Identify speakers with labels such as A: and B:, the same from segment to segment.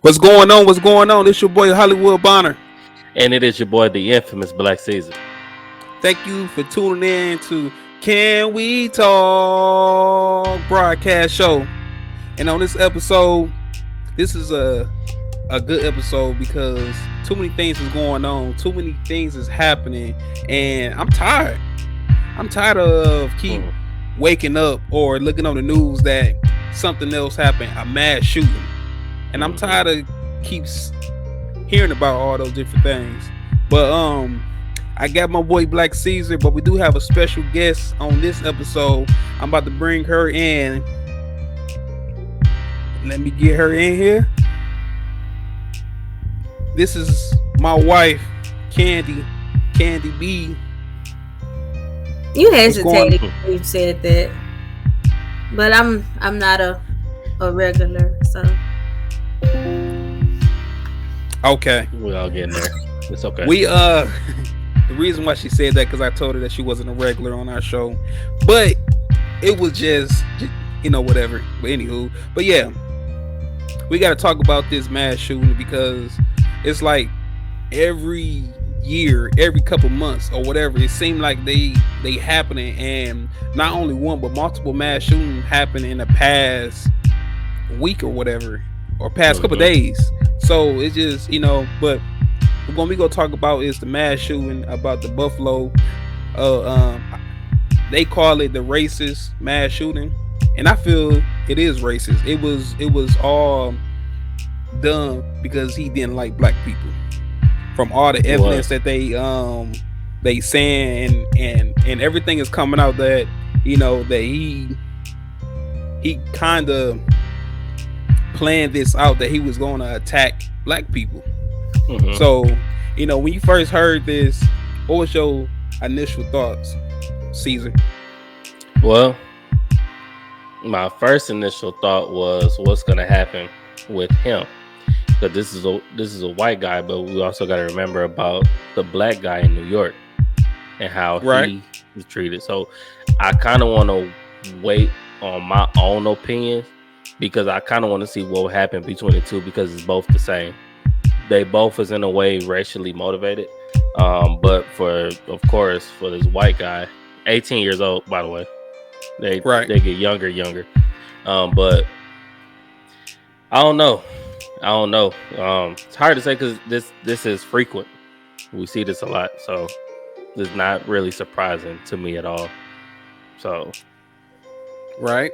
A: What's going on? What's going on? It's your boy Hollywood Bonner.
B: And it is your boy, the infamous Black Caesar.
A: Thank you for tuning in to Can We Talk broadcast show. And on this episode, this is a good episode because too many things is going on, too many things is happening, and I'm tired. I'm tired of keep waking up or looking on the news that something else happened, a mass shooting. And I'm tired of keeps hearing about all those different things. But I got my boy Black Caesar, but we do have a special guest on this episode. I'm about to bring her in. Let me get her in here. This is my wife, Candy B.
C: You hesitated when you said that, but I'm not a regular, so.
A: Okay.
B: We all getting there. It's okay.
A: We the reason why she said that because I told her that she wasn't a regular on our show, but it was just whatever. But anywho, but yeah, we got to talk about this mass shooting because it's like every year, every couple months or whatever, it seemed like they happening, and not only one but multiple mass shootings happen in the past week or whatever, or past couple days. So it's just but what we gonna talk about is the mass shooting about the Buffalo. They call it the racist mass shooting, and I feel it is racist. It was all done because he didn't like black people. From all the evidence that they saying and everything is coming out that that he kind of planned this out, that he was going to attack black people. So when you first heard this, what was your initial thoughts, Caesar?
B: Well, my first initial thought was what's going to happen with him, because this is a white guy, but we also got to remember about the black guy in New York and how he is treated. So I kind of want to wait on my own opinions, because I kind of want to see what will happen between the two, because it's both the same. They both is in a way racially motivated. But for this white guy, 18 years old, by the way, they get younger. But I don't know. It's hard to say because this is frequent. We see this a lot, so it's not really surprising to me at all. So,
A: right.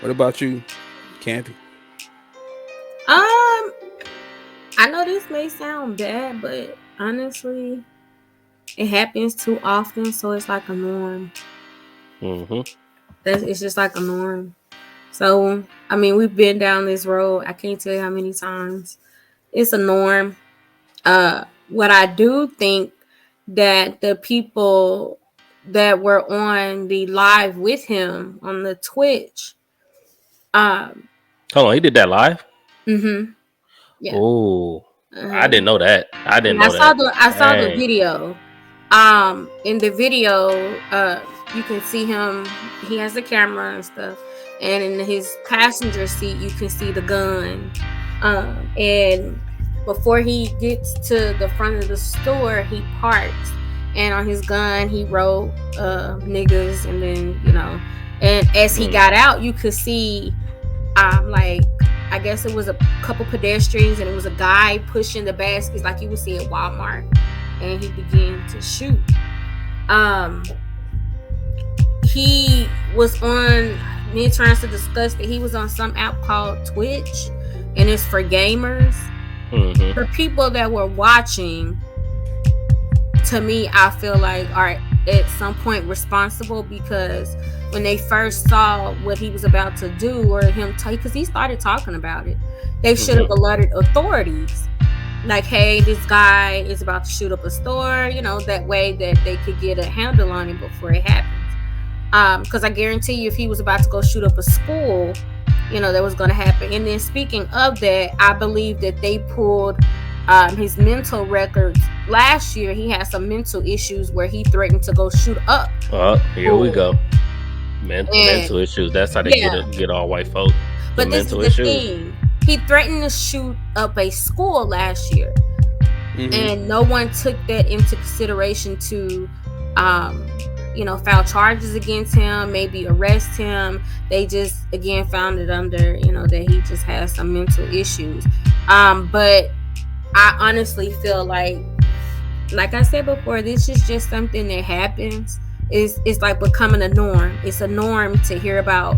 A: What about you, Candy?
C: I know this may sound bad, but honestly, it happens too often, so it's like a norm. It's just like a norm. So, I mean, we've been down this road. I can't tell you how many times. It's a norm. What I do think that the people that were on the live with him on the Twitch.
B: Hold on, he did that live?
C: Yeah.
B: Oh, I didn't know that. I
C: saw the video. In the video, you can see him. He has the camera and stuff, and in his passenger seat, you can see the gun. And before he gets to the front of the store, he parks, and on his gun, he wrote "niggas," and then and as he got out, you could see, I guess it was a couple pedestrians, and it was a guy pushing the baskets like you would see at Walmart, and he began to shoot. He was on, me trying to discuss that he was on some app called Twitch, and it's for gamers. For people that were watching, to me, I feel like are at some point responsible, because when they first saw what he was about to do, or him because he started talking about it, they should have alerted authorities. Like, hey, this guy is about to shoot up a store, that way that they could get a handle on it before it happens. Because I guarantee you, if he was about to go shoot up a school, that was going to happen. And then speaking of that, I believe that they pulled his mental records. Last year, he had some mental issues where he threatened to go shoot up.
B: Here we go. Mental issues. That's how they get all white folk.
C: But this is the thing. he threatened to shoot up a school last year, and no one took that into consideration to file charges against him, maybe arrest him. They just again found it under that he just has some mental issues. But I honestly feel like I said before, this is just something that happens. It's like becoming a norm. It's a norm to hear about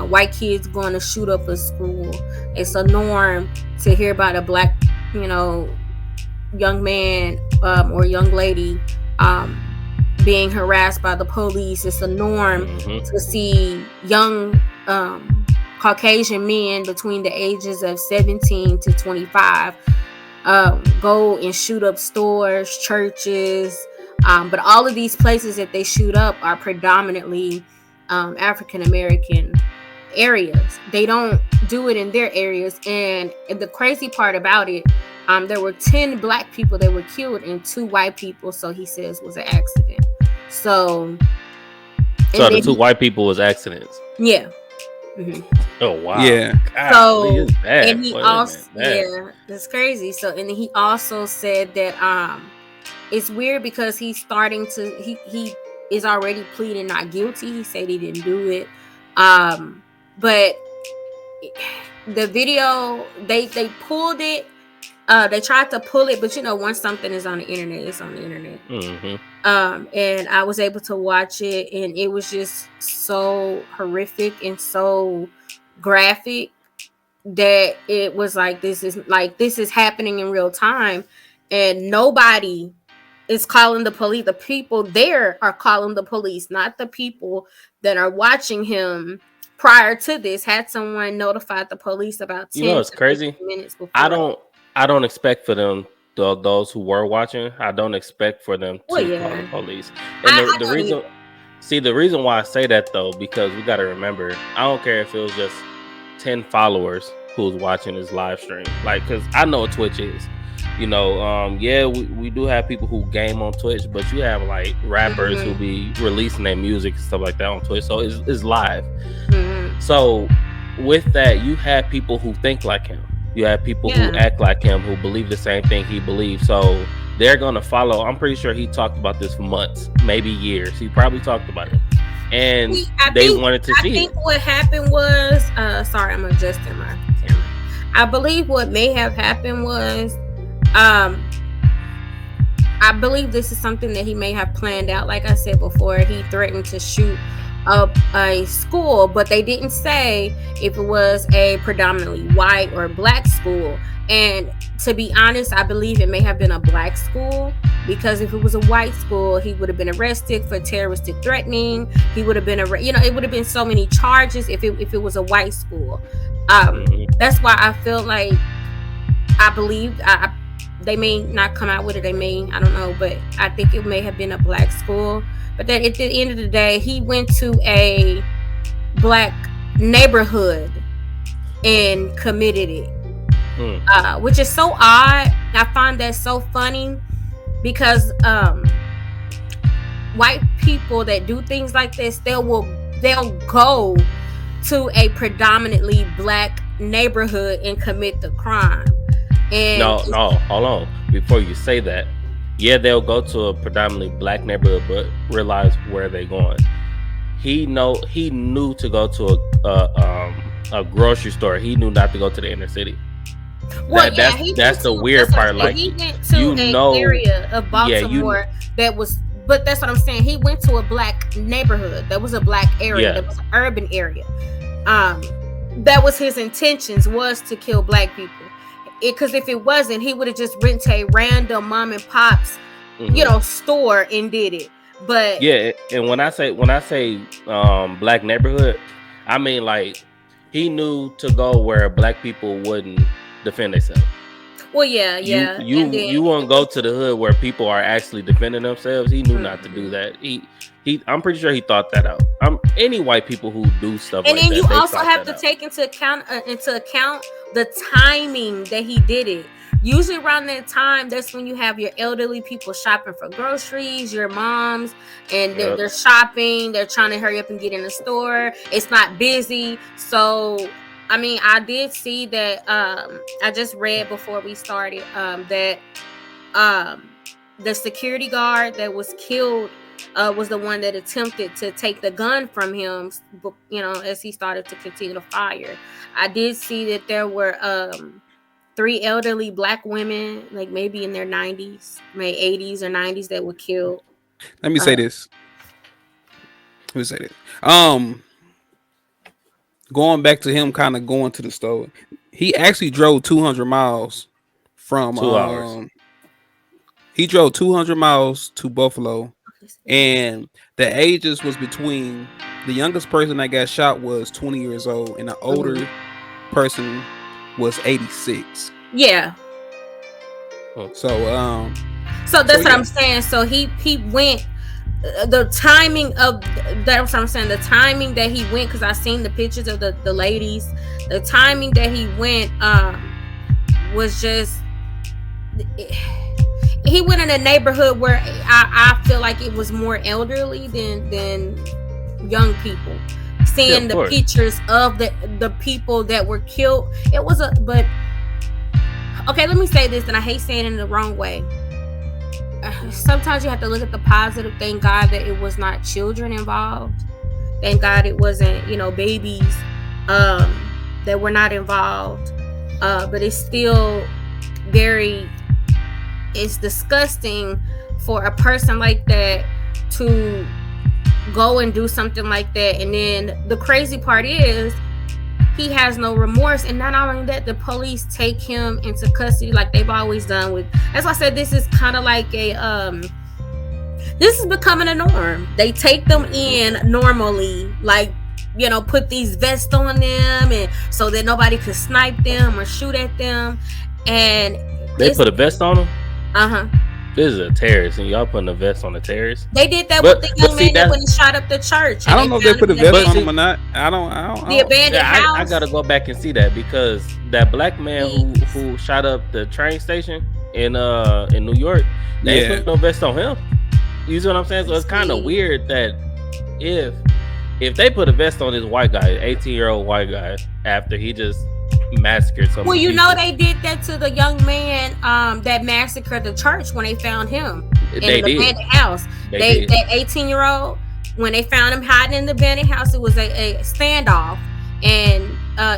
C: white kids going to shoot up a school. It's a norm to hear about a black young man or young lady being harassed by the police. It's a norm to see young Caucasian men between the ages of 17 to 25 go and shoot up stores, churches, but all of these places that they shoot up are predominantly African American areas. They don't do it in their areas. And the crazy part about it, there were 10 black people that were killed and 2 white people, so he says was an accident. So
B: the 2 white people was accidents.
C: Yeah.
B: Oh wow.
A: Yeah.
B: God,
C: so
B: and
C: he also that's crazy. So and then he also said that it's weird because he's starting to he is already pleading not guilty. He said he didn't do it. But the video they pulled it. They tried to pull it, but once something is on the internet, it's on the internet. And I was able to watch it, and it was just so horrific and so graphic that it was like this is happening in real time, and nobody is calling the police. The people there are calling the police, not the people that are watching him. Prior to this, had someone notified the police about 10
B: it's crazy.
C: Minutes before.
B: I don't expect for them, those who were watching, I don't expect for them to call the police. And the reason why I say that though, because we got to remember, I don't care if it was just 10 followers who's watching this live stream, like, because I know what Twitch is. We do have people who game on Twitch, but you have like rappers who be releasing their music and stuff like that on Twitch, so it's live. So with that, you have people who think like him. You have people who act like him, who believe the same thing he believes. So they're going to follow. I'm pretty sure he talked about this for months, maybe years. He probably talked about it. And they wanted to see it. I think
C: what happened was, sorry, I'm adjusting my camera. I believe what may have happened was, I believe this is something that he may have planned out. Like I said before, he threatened to shoot up a school, but they didn't say if it was a predominantly white or black school. And to be honest, I believe it may have been a black school, because if it was a white school, he would have been arrested for terroristic threatening. He would have been it would have been so many charges if it was a white school. That's why I feel like I believe they may not come out with it. They may, I don't know, but I think it may have been a black school. But then at the end of the day, he went to a black neighborhood and committed it, which is so odd. I find that so funny because white people that do things like this, they'll go to a predominantly black neighborhood and commit the crime. And
B: no, hold on. Before you say that, yeah, they'll go to a predominantly black neighborhood, but realize where they're going. He knew to go to a grocery store. He knew not to go to the inner city.
C: Well,
B: that's the weird part. Like,
C: he went to an area of Baltimore that was, but that's what I'm saying. He went to a black neighborhood. That was a black area. That was an urban area. That was his intentions, was to kill black people. Because if it wasn't, he would have just went to a random mom and pop's, store and did it. But
B: yeah, and when I say black neighborhood, I mean like he knew to go where black people wouldn't defend themselves.
C: Well, yeah.
B: You won't go to the hood where people are actually defending themselves. He knew not to do that. I'm pretty sure he thought that out. Any white people who do stuff
C: and
B: like that.
C: And then you also have to take into account the timing that he did it. Usually around that time, that's when you have your elderly people shopping for groceries, your moms, and they're shopping. They're trying to hurry up and get in the store. It's not busy. So I mean, I did see that. I just read before we started that the security guard that was killed was the one that attempted to take the gun from him. You know, as he started to continue to fire. I did see that there were 3 elderly black women, like maybe in their 90s, maybe 80s or 90s, that were killed.
A: Let me say this. Going back to him kind of going to the store, he actually drove 200 miles from
B: 2 hours.
A: He drove 200 miles to Buffalo, and the ages was between the youngest person that got shot was 20 years old, and the older person was 86.
C: Yeah.
A: So
C: that's what I'm saying. So he went. The timing of that's what I'm saying. The timing that he went, because I seen the pictures of the ladies. The timing that he went was just. He went in a neighborhood where I feel like it was more elderly than young people. Seeing the pictures of the people that were killed, it was but okay. Let me say this, and I hate saying it in the wrong way. Sometimes you have to look at the positive. Thank God that it was not children involved. Thank God it wasn't, babies that were not involved. But it's still it's disgusting for a person like that to go and do something like that. And then the crazy part is he has no remorse, and not only that, the police take him into custody like they've always done with. That's why I said this is kind of like this is becoming a norm. They take them in normally, like, put these vests on them, and so that nobody could snipe them or shoot at them. And
B: they put a vest on them.
C: This
B: is a terrorist, and y'all putting a vest on the terrorist.
C: They did that with the young man that when he shot up the church.
A: I don't know if they put a vest on him or not. I don't.
C: The abandoned house.
B: I gotta go back and see that, because that black man who shot up the train station in New York, they put no vest on him. You see what I'm saying? So it's kind of weird that if they put a vest on this white guy, 18-year-old white guy, after he just massacred some.
C: Well, they did that to the young man that massacred the church when they found him in the abandoned house. That 18-year-old, when they found him hiding in the abandoned house, it was a standoff, and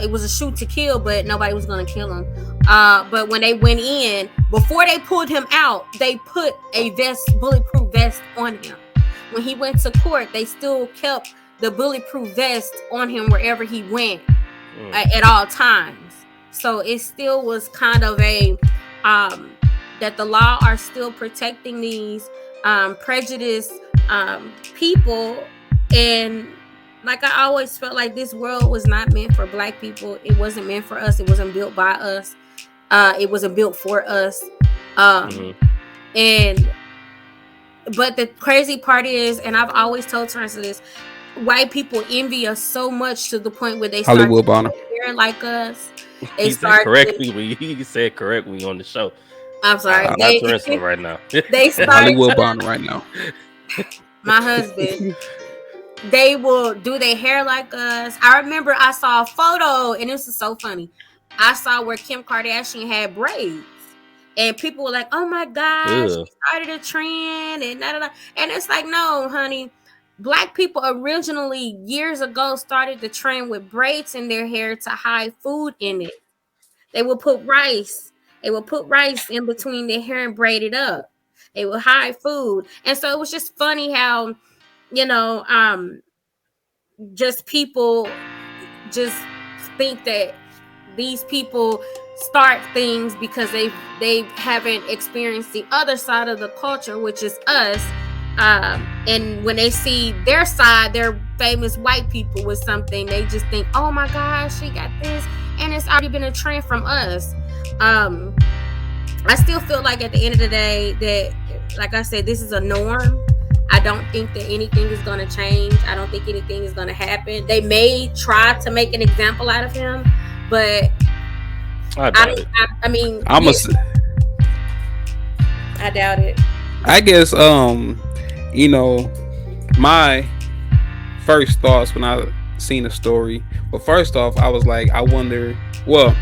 C: it was a shoot to kill, but nobody was going to kill him. But when they went in, before they pulled him out, they put a bulletproof vest on him. When he went to court, they still kept the bulletproof vest on him wherever he went. At all times. So it still was kind of a that the law are still protecting these prejudiced people. And like, I always felt like this world was not meant for black people. It wasn't meant for us. It wasn't built by us. It wasn't built for us. And but the crazy part is, and I've always told Teresa this, white people envy us so much to the point where they start
A: Hollywood Bonner
C: like us.
B: He said correctly when you on the show.
C: I'm sorry.
B: Right now.
C: They start
A: Hollywood Bonner right now.
C: My husband. They will do their hair like us. I remember I saw a photo, and this is so funny. I saw where Kim Kardashian had braids, and people were like, "Oh my gosh, she started a trend," and and it's like, no, honey. Black people originally years ago started the trend with braids in their hair to hide food in it. They would put rice. They would put rice in between their hair and braid it up. They would hide food. And so it was just funny how, just people just think that these people start things because they haven't experienced the other side of the culture, which is us. And when they see their side, their famous white people with something, they just think, oh my gosh, she got this, and it's already been a trend from us. I still feel like at the end of the day that, like I said, this is a norm. I don't think that anything is going to change. I don't think anything is going to happen. They may try to make an example out of him, but I doubt it.
A: I guess my first thoughts when I seen the story But first off, I was like, I wonder. Well,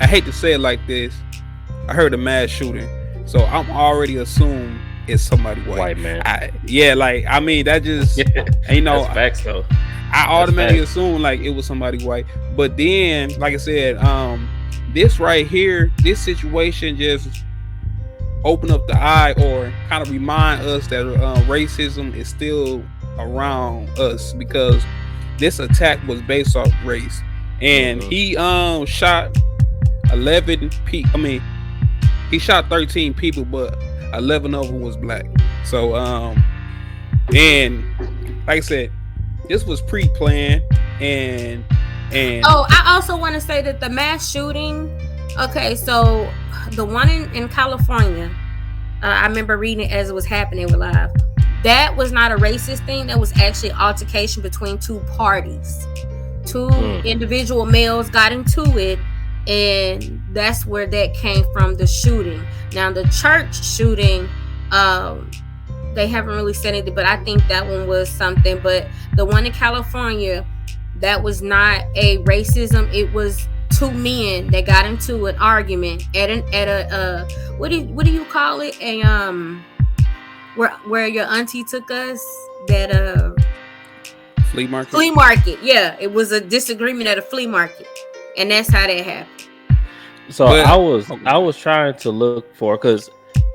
A: I hate to say it like this. I heard a mass shooting, so I'm already assuming it's somebody white
B: man.
A: That just
B: that's facts though.
A: I automatically assumed like it was somebody white. But then, like I said, this right here, this situation just open up the eye or kind of remind us that racism is still around us, because this attack was based off race, and he shot 11 people. I mean, he shot 13 people, but 11 of them was black. So and like I said, this was pre-planned, and
C: I also want to say that the mass shooting, okay, so the one in California, I remember reading it as it was happening live. That was not a racist thing. That was actually altercation between two parties. Two individual males got into it, and that's where that came from, the shooting. Now, the church shooting, they haven't really said anything, but I think that one was something. But the one in California, that was not a racism. It was two men that got into an argument at a what do you call it? Where your auntie took us, that
A: flea market.
C: Flea market, yeah. It was a disagreement at a flea market, and that's how that happened.
B: So I was trying to look for, because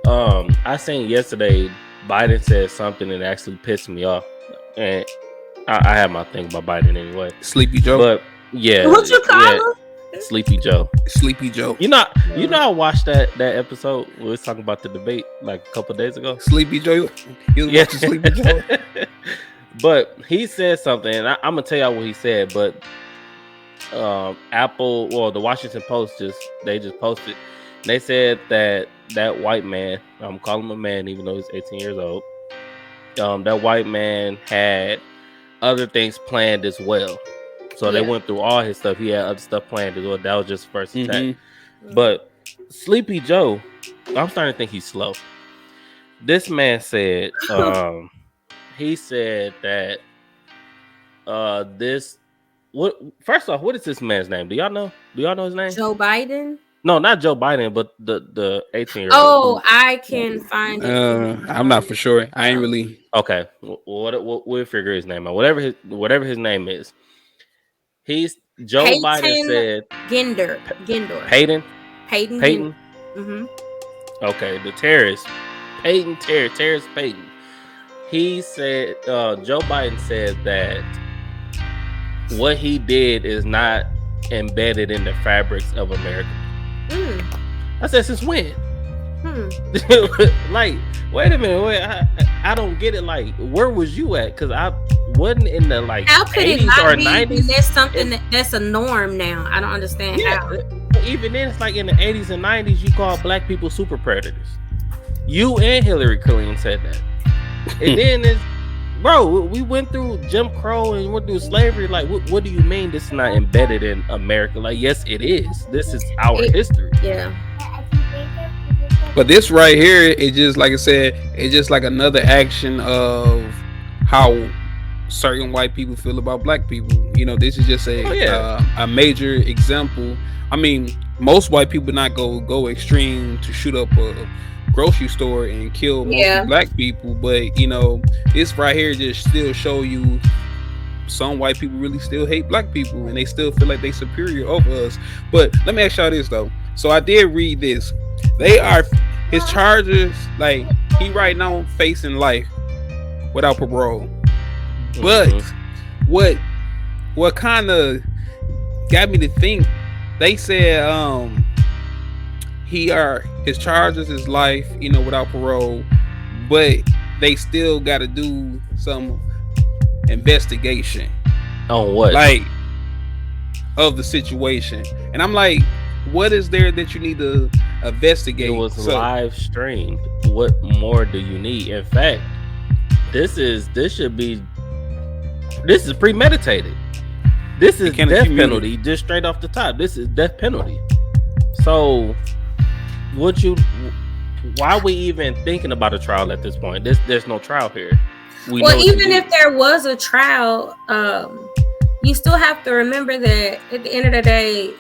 B: I seen yesterday Biden said something that actually pissed me off, and I have my thing about Biden anyway.
A: Sleepy Joe.
B: But yeah,
C: what you call him?
B: Sleepy Joe.
A: Sleepy Joe.
B: You know, I watched that episode. We was talking about the debate like a couple of days ago.
A: Sleepy Joe. You was watching Sleepy Joe.
B: But he said something, and I'm gonna tell y'all what he said. But Apple, or the Washington Post, they just posted. They said that white man, I'm calling him a man even though he's 18 years old. That white man had other things planned as well. So they went through all his stuff. He had other stuff planned as well. That was just the first attack. But Sleepy Joe, I'm starting to think he's slow. This man said, he said that first off, what is this man's name? Do y'all know his name?
C: Joe Biden?
B: No, not Joe Biden, but the 18-year-old.
C: Oh, I can find it.
A: I'm not for sure. I ain't really.
B: Okay, we'll figure his name out. Whatever his name is. Joe Biden said
C: Gindor.
B: Peyton.
C: Mm-hmm.
B: Okay, the terrorist terrorist Peyton. He said Joe Biden said that what he did is not embedded in the fabrics of America. I said, since when? Like, wait a minute. I don't get it. Like, where was you at? Because I wasn't in the
C: how could
B: 80s
C: it not
B: or
C: be
B: 90s.
C: That's something that's a norm now. I don't understand how.
B: Even then, it's like in the 80s and 90s, you call black people super predators. You and Hillary Clinton said that. And then it's, bro, we went through Jim Crow and went through slavery. Like, what do you mean this is not embedded in America? Like, yes, it is. This is our history.
C: Yeah.
A: But this right here, it just, like I said, it's just like another action of how certain white people feel about black people. You know, this is just a major example. I mean, most white people not go extreme to shoot up a grocery store and kill most black people, but you know, this right here just still show you some white people really still hate black people, and they still feel like they superior over us. But let me ask y'all this though. So I did read this. They are his charges, like he right now facing life without parole. But what kind of got me to think, they said his charges is life, you know, without parole, but they still got to do some investigation
B: on what,
A: like, of the situation. And I'm like, what is there that you need to investigate?
B: It was live streamed. What more do you need? In fact, this is premeditated. This is death penalty, just straight off the top. This is death penalty. So why are we even thinking about a trial at this point? There's no trial here.
C: Well, even if there was a trial, you still have to remember that at the end of the day,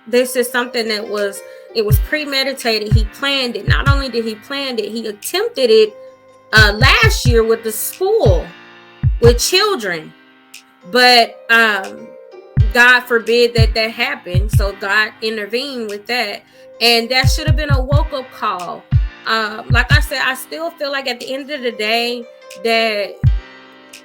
C: this is something that was premeditated. He planned it. Not only did he plan it, he attempted it last year with the school with children. But God forbid that happened. So God intervened with that. And that should have been a woke-up call. Like I said, I still feel like at the end of the day that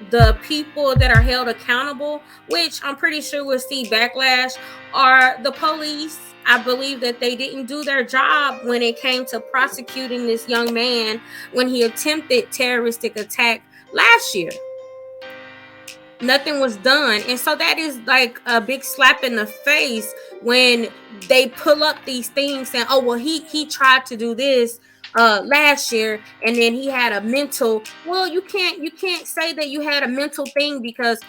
C: the people that are held accountable, which I'm pretty sure we'll see backlash, are the police. I believe that they didn't do their job when it came to prosecuting this young man when he attempted terroristic attack last year. Nothing was done. And so that is like a big slap in the face when they pull up these things saying, oh, well, he tried to do this last year and then he had a mental. Well, you can't say that you had a mental thing, because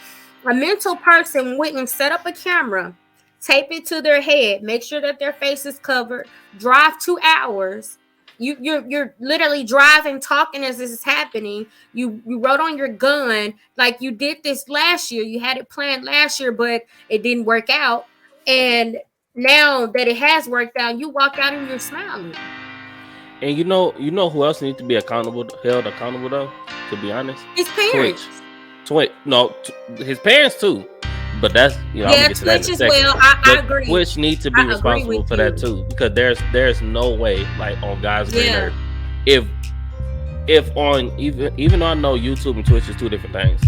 C: a mental person wouldn't set up a camera, tape it to their head, make sure that their face is covered, drive 2 hours. You're literally driving, talking as this is happening. You wrote on your gun like you did this last year. You had it planned last year, but it didn't work out. And now that it has worked out, you walk out and you're smiling.
B: And you know who else needs to be held accountable though? To be honest,
C: his parents.
B: His parents too. But that's
C: Twitch as well. I agree.
B: Twitch needs to be responsible for that too, because there's no way, like, on God's green earth, if on even though I know YouTube and Twitch is two different things.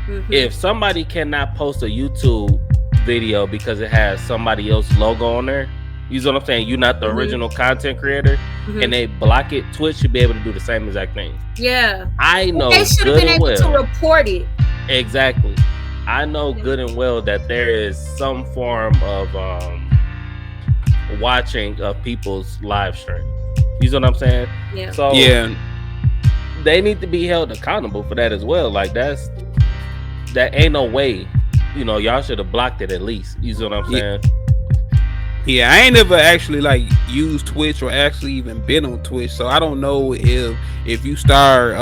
B: Mm-hmm. If somebody cannot post a YouTube video because it has somebody else's logo on there, you know what I'm saying? You're not the original content creator, and they block it. Twitch should be able to do the same exact thing.
C: Yeah,
B: I know.
C: They should have been able to report it.
B: Exactly. I know good and well that there is some form of watching of people's live stream. You know what I'm saying?
C: Yeah.
B: So they need to be held accountable for that as well. Like that ain't no way. Y'all should have blocked it at least. You know what I'm saying?
A: Yeah, I ain't never actually like used Twitch or actually even been on Twitch, so I don't know if you start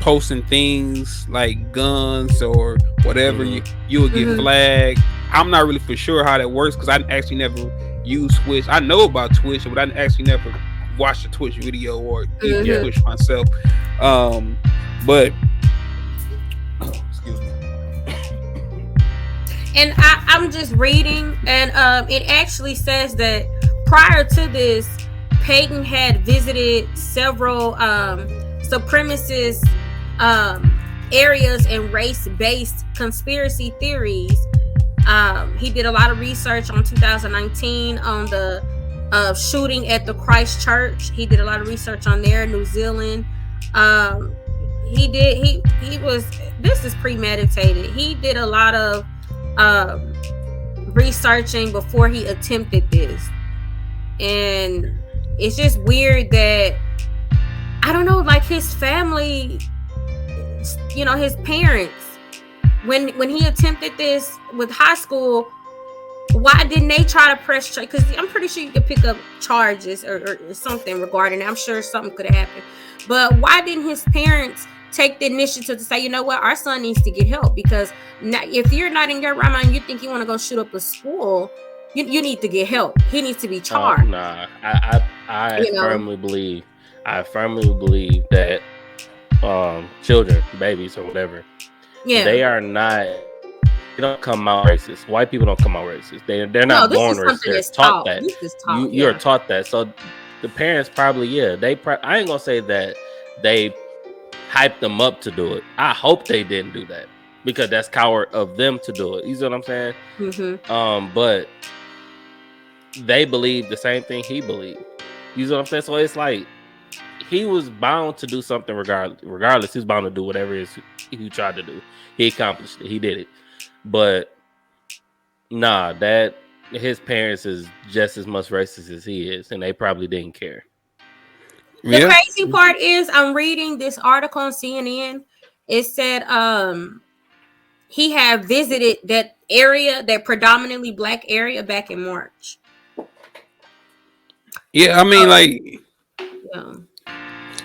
A: posting things like guns or whatever, you will get flagged. I'm not really for sure how that works because I actually never used Twitch. I know about Twitch, but I actually never watched a Twitch video or even Twitch myself. But excuse me.
C: And I'm just reading, and it actually says that prior to this, Payton had visited several supremacist areas and race-based conspiracy theories. He did a lot of research on 2019 on the shooting at the Christ Church. He did a lot of research on there, New Zealand. This is premeditated. He did a lot of researching before he attempted this, and it's just weird that I don't know, like his family, his parents, when he attempted this with high school, why didn't they try to press charge? Because I'm pretty sure you could pick up charges or something regarding it. I'm sure something could have happened, but why didn't his parents take the initiative to say, you know what, our son needs to get help? Because if you're not in your right mind, you think you want to go shoot up a school, you need to get help. He needs to be charged.
B: I firmly believe that children, babies or whatever, they don't come out racist. White people don't come out racist. They're not born racist. They're taught that. You're taught that. So the parents probably, I ain't gonna say that they hyped them up to do it. I hope they didn't do that, because that's coward of them to do it. You know what I'm saying? Mm-hmm. But they believe the same thing he believed. You know what I'm saying? So it's like he was bound to do something regardless. He's bound to do whatever it is he tried to do. He accomplished it. He did it. But that his parents is just as much racist as he is, and they probably didn't care.
C: The crazy part is, I'm reading this article on CNN. It said he had visited that area, that predominantly black area, back in March.
A: Yeah, I mean,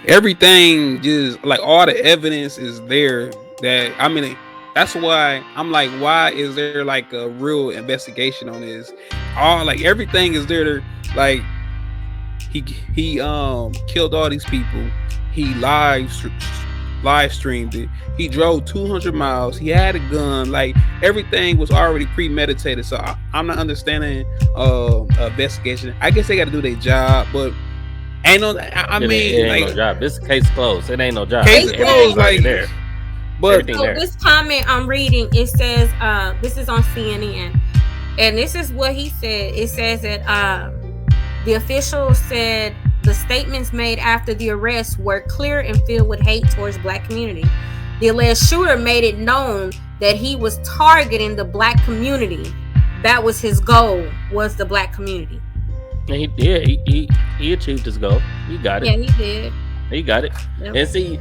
A: everything, just like all the evidence is there. That That's why I'm like, why is there like a real investigation on this? All like everything is there. Like he killed all these people. He live streamed it. He drove 200 miles. He had a gun. Like everything was already premeditated. So I'm not understanding investigation. I guess they got to do their job, but ain't no.
B: It ain't like, no job. This case closed. It ain't no job.
A: Case closed. Like there.
C: But so this comment I'm reading, it says, this is on CNN, and this is what he said. It says that the official said the statements made after the arrest were clear and filled with hate towards Black community. The alleged shooter made it known that he was targeting the Black community. That was his goal, was the Black community.
B: And he did. He achieved his goal. He got it.
C: Yeah, he did.
B: He got it. Yep. And see,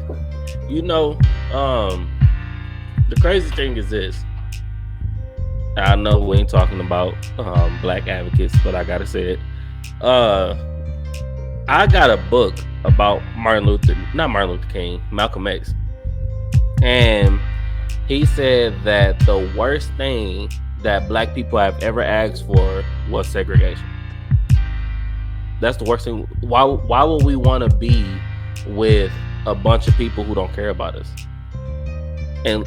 B: you know, the crazy thing is this. I know we ain't talking about Black advocates, but I gotta say it. I got a book about Malcolm X. And he said that the worst thing that Black people have ever asked for was segregation. That's the worst thing. Why would we want to be with a bunch of people who don't care about us? And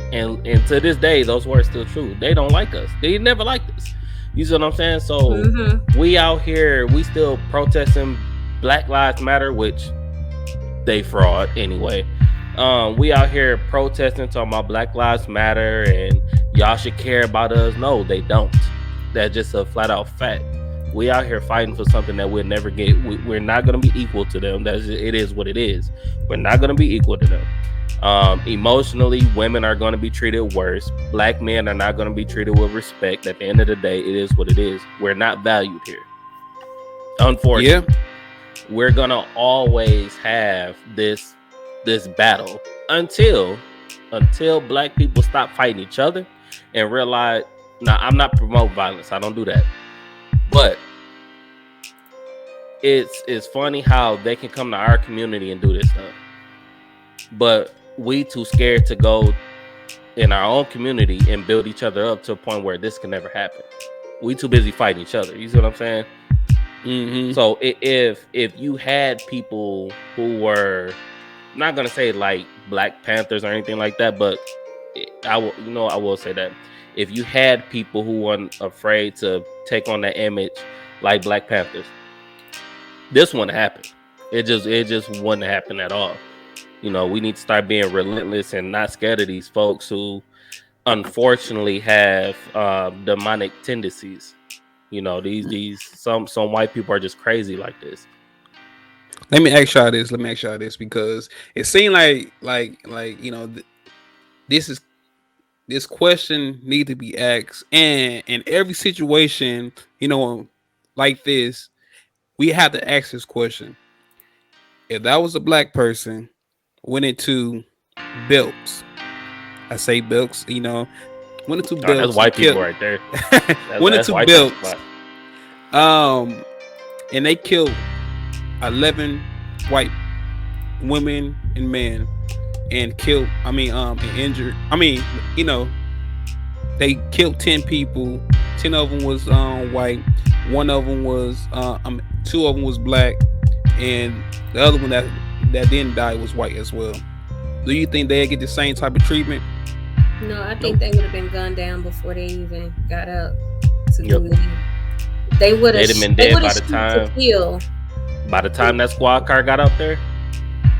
B: to this day, those words still true. They don't like us. They never liked us. You see what I'm saying? So we out here, we still protesting Black Lives Matter, which they fraud anyway. We out here protesting, talking about Black Lives Matter and y'all should care about us. No, they don't. That's just a flat out fact. We out here fighting for something that we'll never get. We're not going to be equal to them. It is what it is. We're not going to be equal to them. Emotionally, women are going to be treated worse. Black men are not going to be treated with respect. At the end of the day, it is what it is. We're not valued here. Unfortunately, we're going to always have this battle until Black people stop fighting each other and realize, now I'm not promoting violence. I don't do that. But it's funny how they can come to our community and do this stuff. But we too scared to go in our own community and build each other up to a point where this can never happen. We too busy fighting each other. You see what I'm saying? Mm-hmm. So if you had people who were, I'm not gonna say like Black Panthers or anything like that, but I will say that if you had people who weren't afraid to take on that image like Black Panthers, this wouldn't happen. It just wouldn't happen at all. You know, we need to start being relentless and not scared of these folks who unfortunately have demonic tendencies. You know, these some white people are just crazy like this.
A: Let me ask y'all this because it seemed like you know, this question need to be asked, and in every situation, you know, like this, we have to ask this question. If that was a Black person went into Belks, I say Belks, you know, went into Belks.
B: That's white people right there.
A: Went into Belks. And they killed 11 white women and men, and injured. You know, they killed 10 people. 10 of them was white. One of them was 2 of them was Black, and the other one that didn't die was white as well. Do you think they'd get the same type of treatment?
C: No, I think they would have been gunned down before they even got up to do it. They would have
B: been dead by the time. By the time that squad car got up there,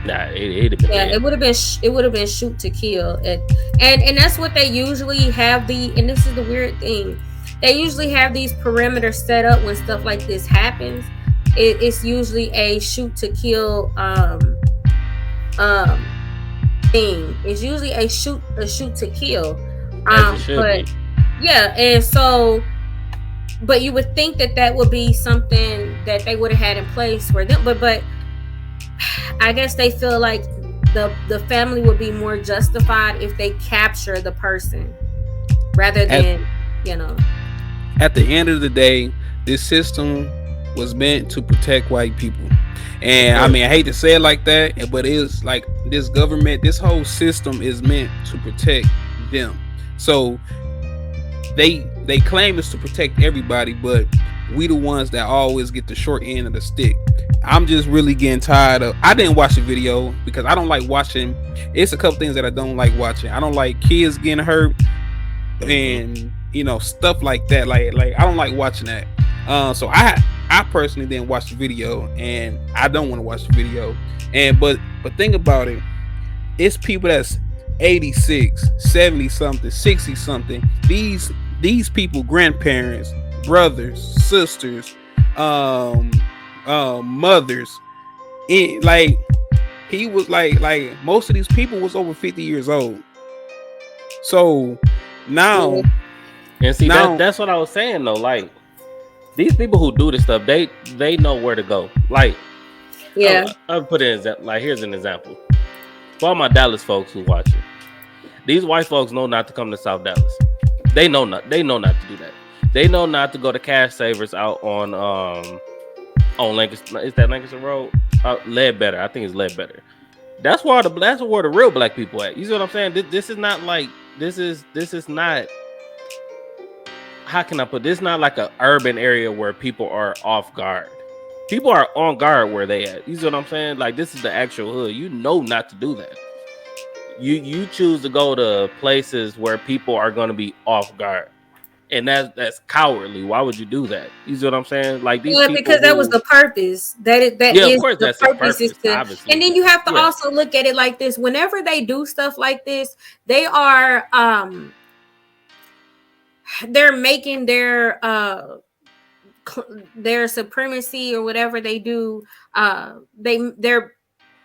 B: it'd have been dead.
C: It would have been shoot to kill, and that's what they usually have. And this is the weird thing, they usually have these perimeters set up when stuff like this happens. It's usually a shoot to kill thing. It's usually a shoot to kill. And so, but you would think that would be something that they would have had in place for them, but I guess they feel like the family would be more justified if they capture the person rather than, you know.
A: At the end of the day, this system was meant to protect white people. And I mean, I hate to say it like that, but it's like this government, this whole system is meant to protect them. So they claim it's to protect everybody, but we the ones that always get the short end of the stick. I'm just really getting tired of. I didn't watch the video because I don't like watching. It's a couple things that I don't like watching. I don't like kids getting hurt and stuff like that. Like I don't like watching that. So I personally didn't watch the video, and I don't want to watch the video. And but think about it. It's people that's 86, 70 something, 60 something. These people, grandparents, brothers, sisters, mothers. He was like most of these people was over 50 years old. So now,
B: and see, that's what I was saying though. Like these people who do this stuff, they know where to go. Like,
C: yeah,
B: I'll put it in. Like, here's an example for all my Dallas folks who watch it. These white folks know not to come to South Dallas. They know not to do that. They know not to go to Cash Savers out on Lancaster. Is that Lancaster Road? Ledbetter. I think it's Ledbetter. That's where the real black people at. You see what I'm saying? This is not like this is not. How can I put this? Not like an urban area where people are off guard. People are on guard where they at. You see what I'm saying? Like this is the actual hood. You know not to do that. You choose to go to places where people are going to be off guard, and that's cowardly. Why would you do that? You see what I'm saying? Like these people
C: because that was the purpose. Of course, that's the purpose. Obviously, and then you have to also look at it like this. Whenever they do stuff like this, they are they're making their supremacy or whatever they do. They're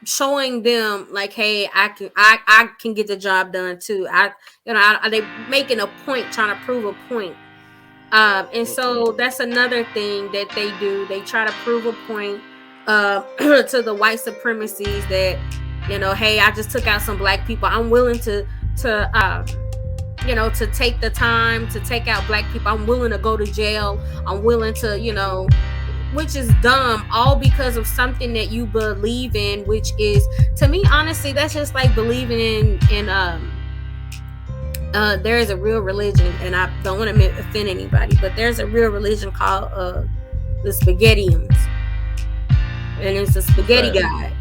C: showing them like, hey, I can get the job done too. They making a point, trying to prove a point. And so that's another thing that they do. They try to prove a point to the white supremacies that, hey, I just took out some black people. I'm willing to take the time to take out black people. I'm willing to go to jail. I'm willing to, which is dumb, all because of something that you believe in, which is, to me, honestly, that's just like believing in there is a real religion, and I don't want to offend anybody, but there's a real religion called the Spaghettians, and it's a spaghetti god.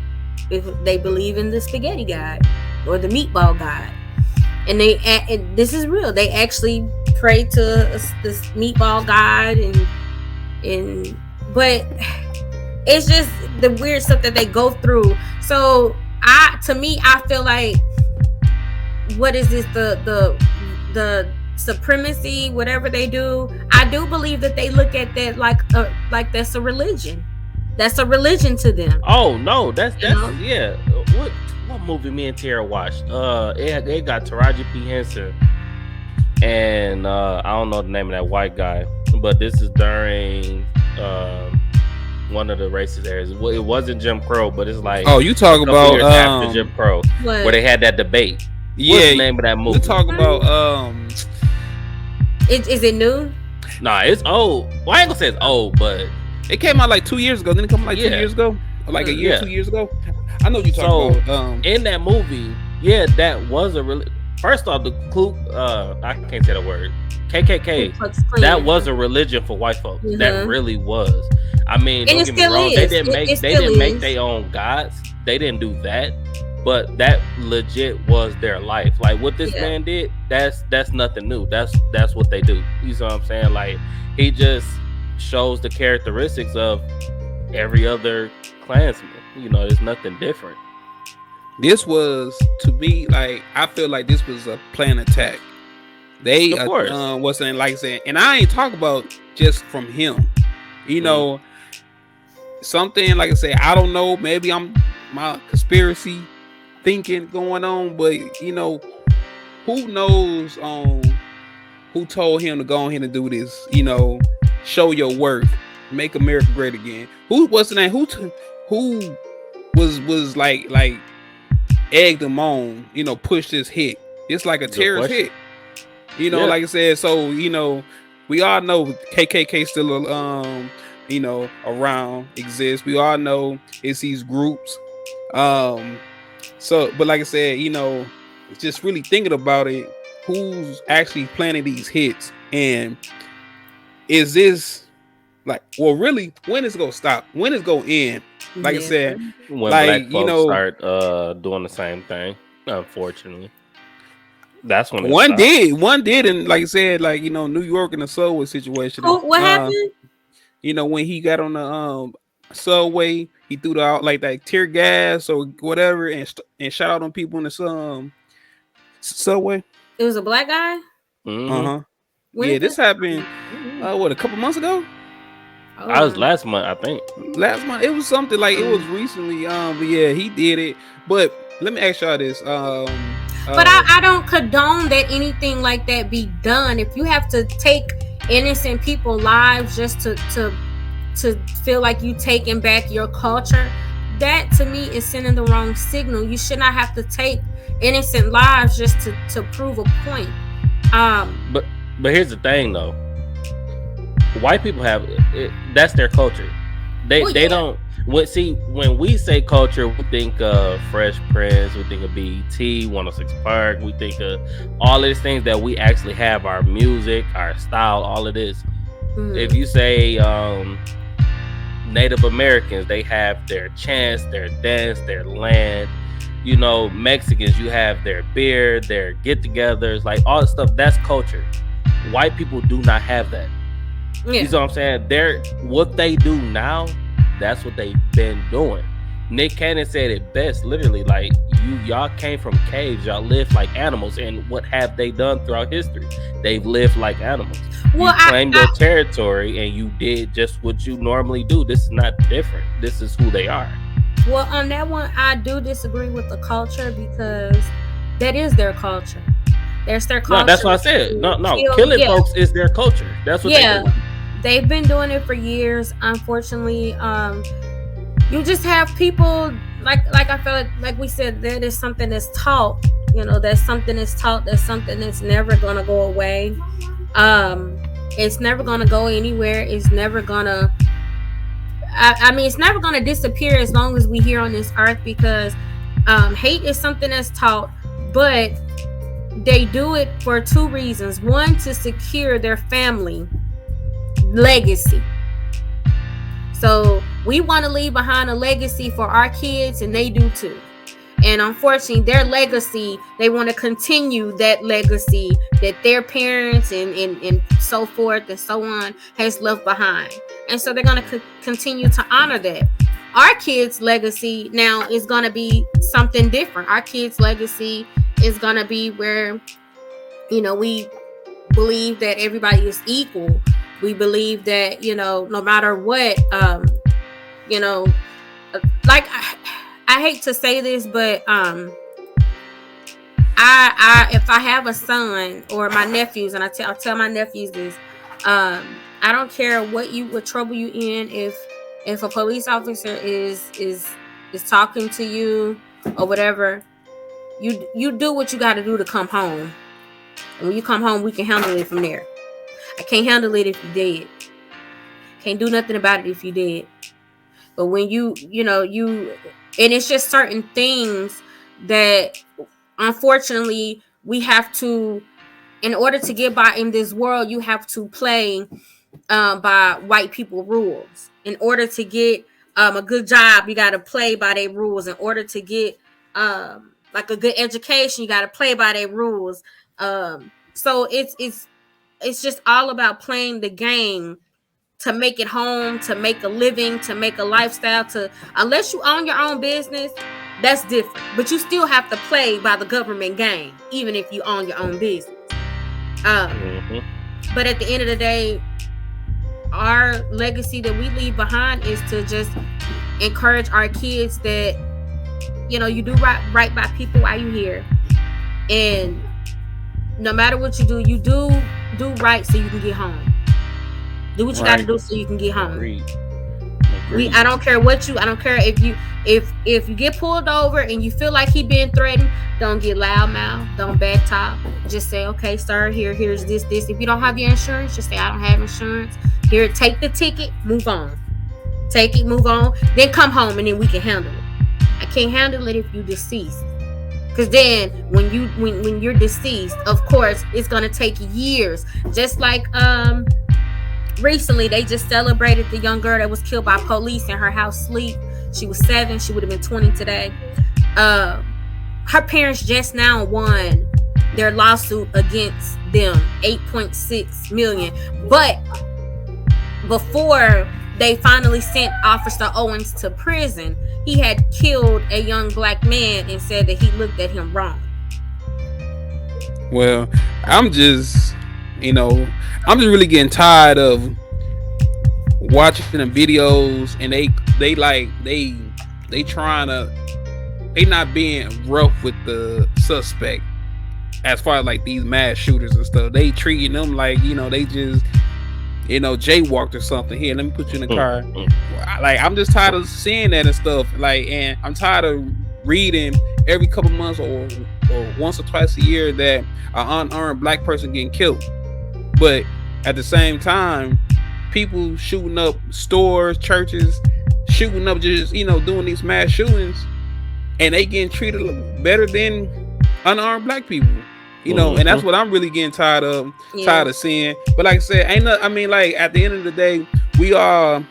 C: If they believe in the spaghetti god or the meatball god, and this is real. They actually pray to this meatball god, but it's just the weird stuff that they go through. So I feel like, what is this, the supremacy, whatever they do, I do believe that they look at that like that's a religion. That's a religion to them.
B: Oh no, that's yeah. What movie me and Tara watched? It got Taraji P. Henson and I don't know the name of that white guy, but this is during one of the racist areas. Well, it wasn't Jim Crow, but it's like,
A: oh, you talk about
B: after Jim Crow, where they had that debate.
A: Yeah,
B: what's the name of that movie?
A: You talk about
C: is it new?
B: Nah, it's old. Well, I ain't gonna say it's old, but
A: it came out like 2 years ago. Didn't it come out like 2 years ago? Or like a year, 2 years ago? I know you talking about.
B: In that movie, yeah, that was a really. First off, the I can't say the word. KKK. That was a religion for white folks. Mm-hmm. That really was. I mean, don't get me wrong. They didn't make their own gods. They didn't do that. But that legit was their life. Like what this man did, that's nothing new. That's what they do. You know what I'm saying? Like he just shows the characteristics of every other Klansman. There's nothing different.
A: This was, to me, like, I feel like this was a planned attack. They what's saying, like saying, and I ain't talking about just from him. Something like I say, I don't know. Maybe I'm my conspiracy thinking going on, but who knows who told him to go ahead and do this? Show your worth, make America great again. Who was the name? Who was like egged him on? Pushed this hit. It's like a terrorist hit. Like I said. So we all know KKK still around, exists. We all know it's these groups. So, but like I said, just really thinking about it, who's actually planning these hits, and is this like, well, really, when is it gonna stop? When is it gonna end? Like I said,
B: when black folks start doing the same thing, unfortunately. That's when
A: one did, and like I said, like, you know, New York and the subway situation.
C: Oh, what happened?
A: You know, when he got on the subway, he threw out like that tear gas or whatever, and shot out on people in the subway.
C: It was a black guy.
A: Yeah, this happened. A couple months ago?
B: I was last month, I think.
A: Last month, it was something like it was recently. But yeah, he did it. But let me ask y'all this.
C: But I don't condone that anything like that be done. If you have to take innocent people's lives just to feel like you taking back your culture, that to me is sending the wrong signal. You should not have to take innocent lives just to prove a point.
B: But here's the thing though. White people have it, that's their culture. They don't. When we say culture, we think of Fresh Prince, we think of BET, 106 Park, we think of all of these things that we actually have, our music, our style, all of this. If you say Native Americans, they have their chants, their dance, their land. You know, Mexicans, you have their beer, their get-togethers, like all the stuff. That's culture. White people do not have that. Yeah. You know what I'm saying? What they do now, that's what they've been doing. Nick Cannon said it best, literally, like, y'all came from caves, y'all lived like animals, and what have they done throughout history? They've lived like animals. Well, you claimed your territory, and you did just what you normally do. This is not different. This is who they are.
C: Well, on that one, I do disagree with the culture, because that is their culture. That's their culture.
B: No, that's what I said. No, killing folks is their culture. That's what they do.
C: They've been doing it for years. Unfortunately, you just have people like I feel like we said, that is something that's taught. You know, that's something that's taught. That's something that's never gonna go away. It's never gonna go anywhere. It's never gonna. I mean, it's never gonna disappear as long as we here on this earth, because hate is something that's taught, but they do it for two reasons. One, to secure their family legacy. So we want to leave behind a legacy for our kids, and they do too. And unfortunately, their legacy, they want to continue that legacy that their parents and so forth and so on has left behind. And so they're going to continue to honor that. Our kids' legacy now is going to be something different. Our kids' legacy is going to be where, you know, we believe that everybody is equal. We believe that, you know, no matter what, you know, like I hate to say this, but I if I have a son or my nephews, and I'll tell my nephews this, I don't care what trouble you in. If a police officer is talking to you or whatever, you do what you got to do to come home. And when you come home, we can handle it from there. I can't handle it if you dead. Can't do nothing about it if you dead. But when you and it's just certain things that unfortunately we have to, in order to get by in this world, you have to play by white people rules. In order to get a good job, you got to play by their rules. In order to get like a good education, you got to play by their rules. So it's just all about playing the game to make it home, to make a living, to make a lifestyle. Unless you own your own business, that's different. But you still have to play by the government game, even if you own your own business. But at the end of the day, our legacy that we leave behind is to just encourage our kids that, you know, you do right by people while you're here. And no matter what you do right so you can get home. Do what you got to do so you can get home. Agreed. I don't care if you get pulled over and you feel like he being threatened, don't get loud mouth, don't back talk. Just say, okay, sir, here's this. If you don't have your insurance, just say, I don't have insurance. Here, take the ticket, move on. Take it, move on. Then come home and then we can handle it. I can't handle it if you deceased. Because then when you're deceased, of course, it's gonna take years. Just like recently they just celebrated the young girl that was killed by police in her house sleep. She was 7, she would have been 20 today. Her parents just now won their lawsuit against them, 8.6 million. But before they finally sent Officer Owens to prison, he had killed a young black man and said that he looked at him wrong.
A: Well, I'm just really getting tired of watching the videos, and they not being rough with the suspect as far as like these mass shooters and stuff. They treating them like, they just jaywalked or something. Here, let me put you in the car. Like, I'm just tired of seeing that and stuff. Like, and I'm tired of reading every couple months or once or twice a year that an unarmed black person getting killed. But at the same time, people shooting up stores, churches, shooting up, just doing these mass shootings, and they getting treated better than unarmed black people. And that's what I'm really getting tired of. Tired of seeing. But like I said, at the end of the day, we all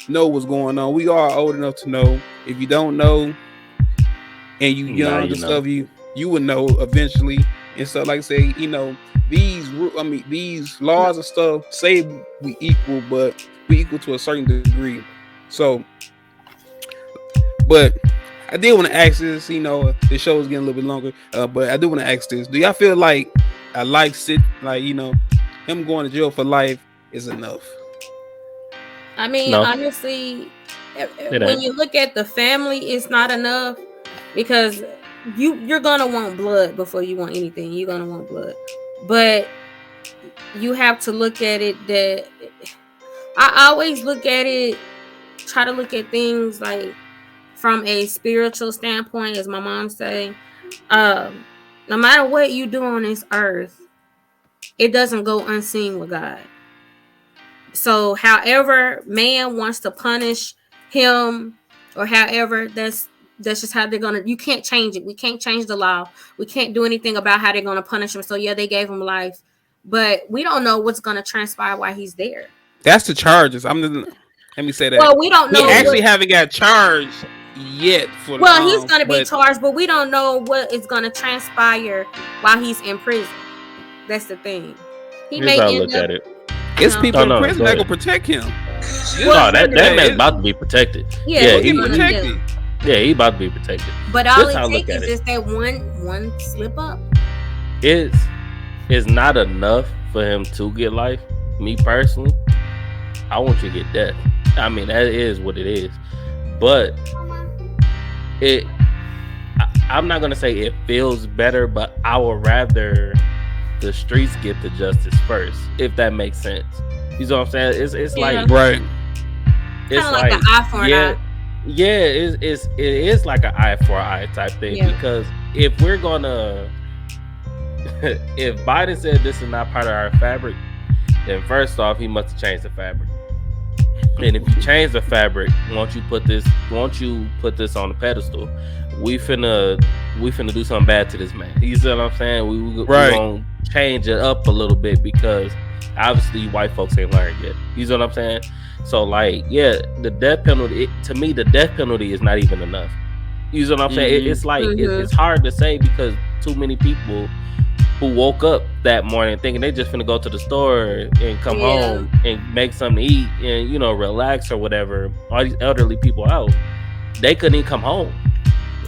A: know what's going on. We all old enough to know. If you don't know and you young and stuff, you would know eventually. And so, like I say, these laws and stuff say we equal, but we equal to a certain degree. So, but I did want to ask this, the show is getting a little bit longer, but I do want to ask this. Do y'all feel like a life him going to jail for life is enough?
C: I mean, no. Honestly, when you look at the family, it's not enough, because you're going to want blood before you want anything. You're going to want blood. But you have to look at it that I always try to look at things like from a spiritual standpoint, as my mom say. No matter what you do on this earth, it doesn't go unseen with God. So however man wants to punish him, or however, that's just how they're gonna. You can't change it. We can't change the law. We can't do anything about how they're gonna punish him. So yeah, they gave him life, but we don't know what's gonna transpire while he's there.
A: That's the charges. Let me say that.
C: Well, we don't know.
A: He actually haven't got charged yet.
C: He's gonna be charged, but we don't know what is gonna transpire while he's in prison. That's the thing. He may end up.
A: It's people in prison that will protect him.
B: That man's about to be protected.
C: Yeah,
B: he's protected. Yeah, he about to be protected.
C: But all it takes is just that one slip up.
B: It's not enough for him to get life. Me personally, I want you to get death. I mean, that is what it is. But I'm not gonna say it feels better, but I would rather the streets get the justice first, if that makes sense. You know what I'm saying? It's like
A: right.
C: It's like an eye for an eye.
B: Yeah, it is like an eye for an eye type thing. Because if we're gonna, if Biden said this is not part of our fabric, then first off, he must have changed the fabric. And if you change the fabric, won't you put this on the pedestal? We finna do something bad to this man. You see what I'm saying? We gonna change it up a little bit, because obviously white folks ain't learned yet. You see what I'm saying? So like, yeah, the death penalty, to me, the death penalty is not even enough. You see what I'm saying? It's like, it's hard to say, because too many people who woke up that morning thinking they just finna go to the store and come home and make something to eat and, relax or whatever. All these elderly people out, they couldn't even come home.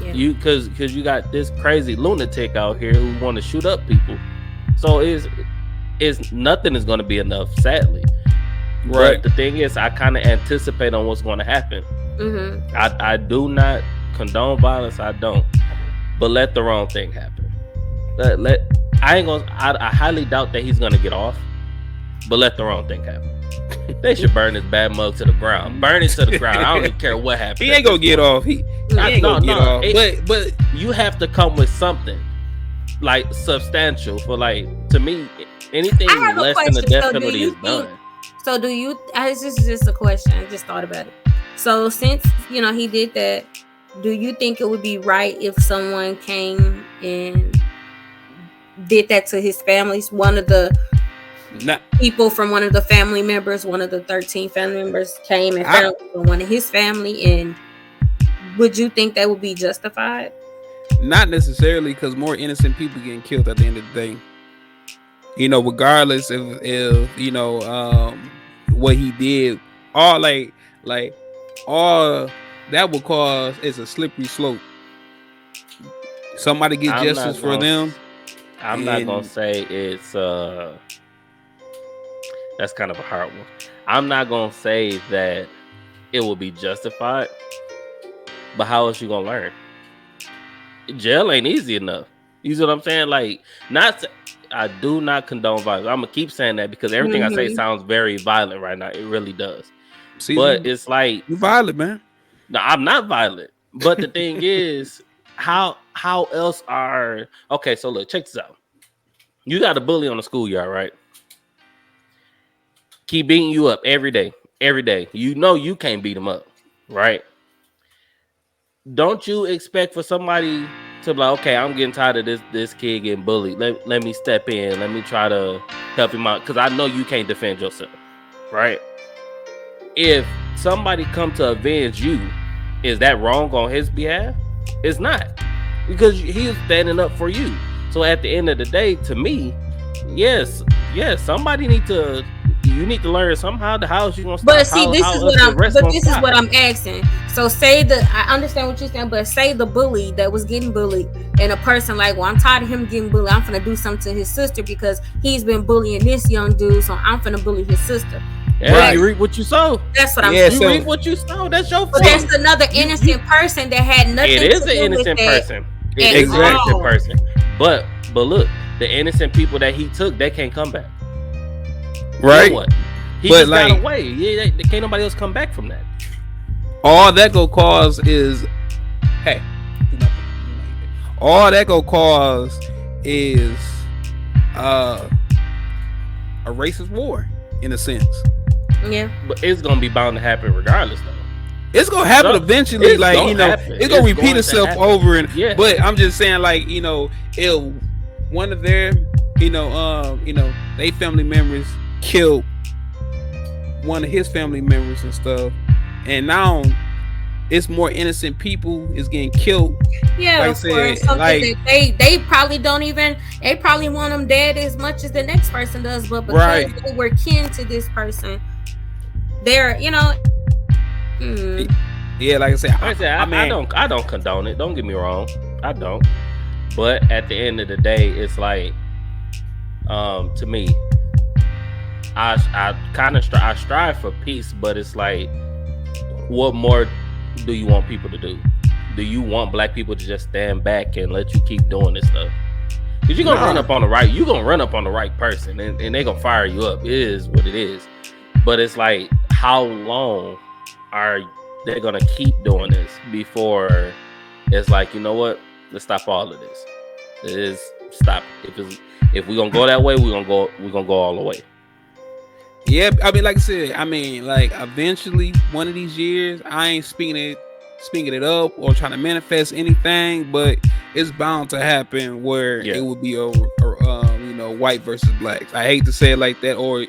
B: Yeah. Cause you got this crazy lunatic out here who want to shoot up people. So it's nothing is going to be enough, sadly. Right. But the thing is, I kind of anticipate on what's going to happen. Mm-hmm. I do not condone violence. I don't. But let the wrong thing happen. I highly doubt that he's going to get off. But let the wrong thing happen. They should burn his bad mug to the ground. Burn it to the ground. I don't even care what happens.
A: He ain't gonna get off. He ain't gonna get off.
B: But you have to come with something like substantial for, like, to me, anything less than the death penalty is done.
C: So this is just a question. I just thought about it. So since he did that, do you think it would be right if someone came and did that to his families? One of the people from one of the family members, one of the 13 family members came and found one of his family, and would you think that would be justified?
A: Not necessarily, because more innocent people getting killed at the end of the day. You know, regardless if you know what he did, all all that will cause is a slippery slope. Somebody get justice for them.
B: I'm not gonna say it's that's kind of a hard one. I'm not gonna say that it will be justified, but how else you gonna learn? Jail ain't easy enough. You see what I'm saying? Like, I do not condone violence. I'm gonna keep saying that because everything I say sounds very violent right now. It really does. See, but it's like,
A: you violent, man.
B: No, I'm not violent. But the thing is, how else are okay? So look, check this out. You got a bully on the schoolyard, right? Keep beating you up every day. Every day. You know you can't beat him up, right? Don't you expect for somebody to be like, okay, I'm getting tired of this kid getting bullied. Let me step in. Let me try to help him out. Because I know you can't defend yourself, right? If somebody come to avenge you, is that wrong on his behalf? It's not. Because he is standing up for you. So at the end of the day, to me, yes, somebody you need to learn somehow the house you gonna stop.
C: But see, this is what I'm asking. So I understand what you're saying, but say the bully that was getting bullied, and a person like, well, I'm tired of him getting bullied. I'm gonna do something to his sister because he's been bullying this young dude, so I'm gonna bully his sister.
B: Yeah, right. You reap what you sow.
C: That's what I'm saying.
B: You reap what you sow. That's your fault.
C: But there's another innocent person that had nothing to do with it.
B: It is an innocent person. It is an innocent person. But look, the innocent people that he took, they can't come back.
A: Right.
B: You know what? He just got away. Yeah, can't nobody else come back from that.
A: All that go cause is, hey, all that go cause is a racist war in a sense.
C: Yeah.
B: But it's gonna be bound to happen regardless, though.
A: It's gonna happen eventually. It's gonna repeat itself over and. Yeah. But I'm just saying, like, if one of their, they family members killed one of his family members and stuff, and now it's more innocent people is getting killed.
C: Yeah, like something that they probably don't even. They probably want them dead as much as the next person does, but because they were kin to this person, they're Yeah,
A: like I said,
B: I don't condone it. Don't get me wrong, I don't. But at the end of the day, it's like, to me, I strive for peace, but it's like, what more do you want people to do? Do you want black people to just stand back and let you keep doing this stuff? Because you're gonna run up on the right person, and they're gonna fire you up. It is what it is. But it's like, how long are they gonna keep doing this before it's like, you know what? Let's stop all of this. It is stop. If we're gonna go that way, we're gonna go all the way.
A: Yeah, I mean, like I said, like eventually one of these years, I ain't speaking it up or trying to manifest anything, but it's bound to happen where it would be over, white versus blacks. I hate to say it like that, or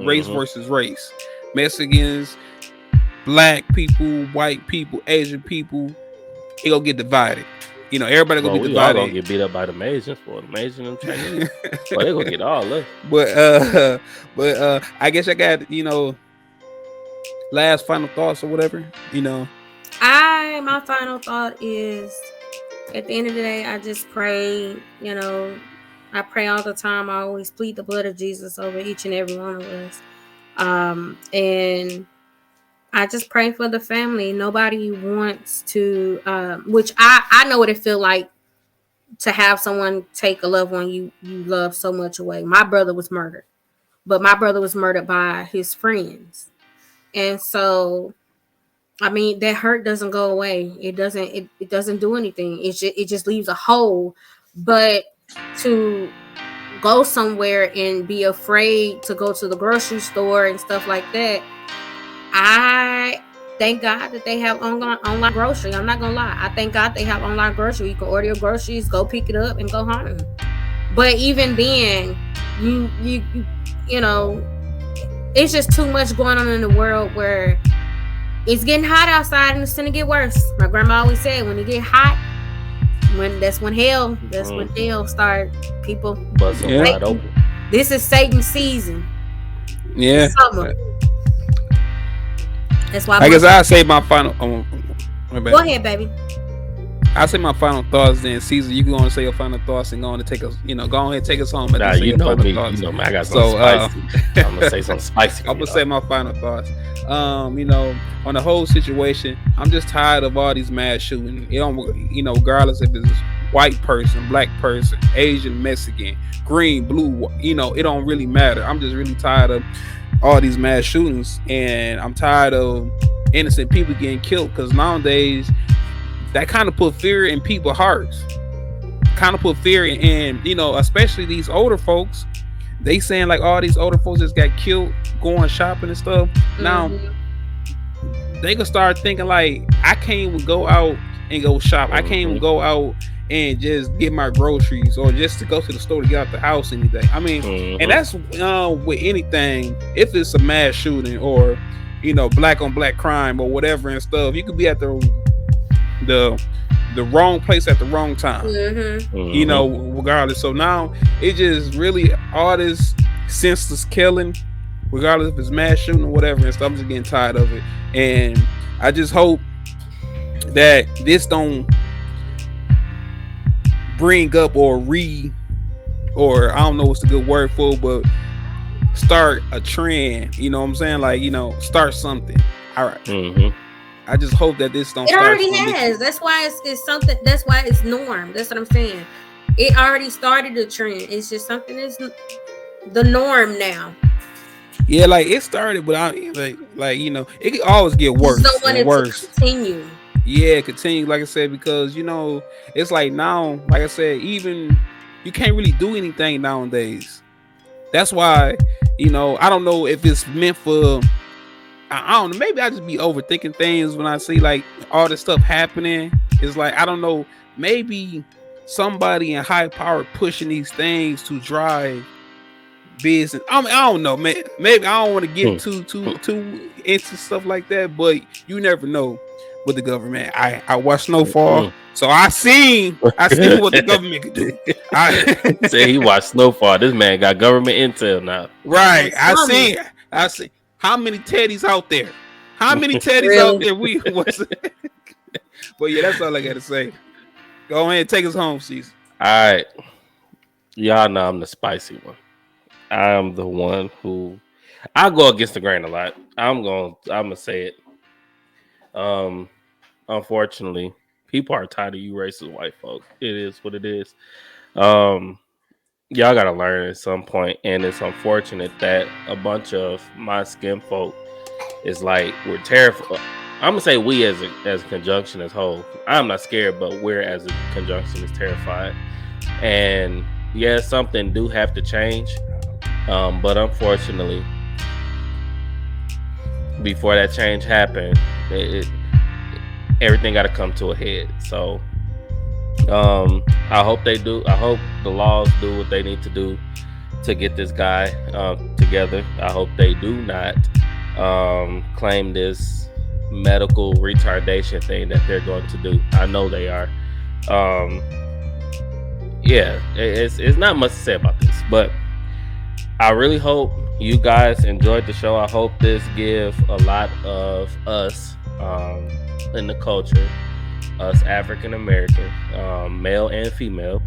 A: race versus race. Mexicans, black people, white people, Asian people, it gonna get divided. Everybody gonna be divided.
B: We all gonna get beat up by the Asians for the Asian and Chinese. But they gonna get all of.
A: But I guess I got last final thoughts or whatever.
C: My final thought is, at the end of the day, I just pray. I pray all the time. I always plead the blood of Jesus over each and every one of us. And I just pray for the family. Nobody wants to, which I know what it feels like to have someone take a loved one you love so much away. My brother was murdered, but my brother was murdered by his friends. And so, that hurt doesn't go away. It doesn't do anything. It just leaves a hole. But to go somewhere and be afraid to go to the grocery store and stuff like that, thank God that they have online grocery. I'm not gonna lie. I thank God they have online grocery. You can order your groceries, go pick it up, and go home. But even then, you know, it's just too much going on in the world where it's getting hot outside and it's gonna get worse. My grandma always said, when it get hot, when hell start. People
B: busting wide open.
C: This is Satan's season.
A: Yeah.
C: Summer. That's why.
A: I guess I say my final.
C: Go ahead, baby.
A: I say my final thoughts. Then Caesar, you go on and say your final thoughts and go on to take us. Go ahead and take us home.
B: Nah, you know me. Thoughts. You know me. I got some spicy. I'm gonna say something spicy.
A: I'm gonna say my final thoughts. On the whole situation, I'm just tired of all these mass shooting. It don't, regardless if it's white person, black person, Asian, Mexican, green, blue. It don't really matter. I'm just really tired of all these mass shootings, and I'm tired of innocent people getting killed, because nowadays that kind of put fear in people's hearts, kind of put fear in, especially these older folks. They saying like all these older folks just got killed going shopping and stuff. Mm-hmm. Now they can start thinking like, I can't even go out and go shop. I can't even go out and just get my groceries, or just to go to the store to get out the house any day. I mean, and that's with anything. If it's a mass shooting or black on black crime or whatever and stuff, you could be at the wrong place at the wrong time. Regardless. So now it just really all this senseless killing, regardless if it's mass shooting or whatever and stuff. I'm just getting tired of it, and I just hope that this don't bring up or I don't know what's the good word for, but start a trend. You know what I'm saying? Like, start something. All right. I just hope that this don't.
C: It already has. That's why it's something. That's why it's norm. That's what I'm saying. It already started a trend. It's just something that's the norm now.
A: Yeah, like it started, but it could always get worse.
C: Just don't want it to continue.
A: Yeah, continue. Like I said, because it's like now, like I said, even you can't really do anything nowadays. That's why, I don't know if it's meant for. I don't know. Maybe I just be overthinking things when I see like all this stuff happening. It's like, I don't know. Maybe somebody in high power pushing these things to drive business. I don't know, man. Maybe I don't want to get too into stuff like that, but you never know with the government. I watched Snowfall, so I seen what the government could do.
B: Say he watched Snowfall. This man got government intel now.
A: Right. I see. How many teddies out there? How many teddies out there? But yeah, that's all I gotta say. Go ahead and take us home, Caesar.
B: All right. Y'all know I'm the spicy one. I'm the one who I go against the grain a lot. I'm gonna say it. Unfortunately, people are tired of you racist white folk. It is what it is. Y'all gotta learn at some point, and it's unfortunate that a bunch of my skin folk is like, we're terrified. I'm gonna say we as a conjunction as whole. I'm not scared, but we're as a conjunction is terrified. And yeah, something do have to change. But unfortunately, before that change happened, everything got to come to a head. So I hope they do. I hope the laws do what they need to do to get this guy together. I hope they do not claim this medical retardation thing that they're going to do. I know they are. Yeah, it's not much to say about this, but I really hope you guys enjoyed the show. I hope this give a lot of us in the culture, us African American, male and female.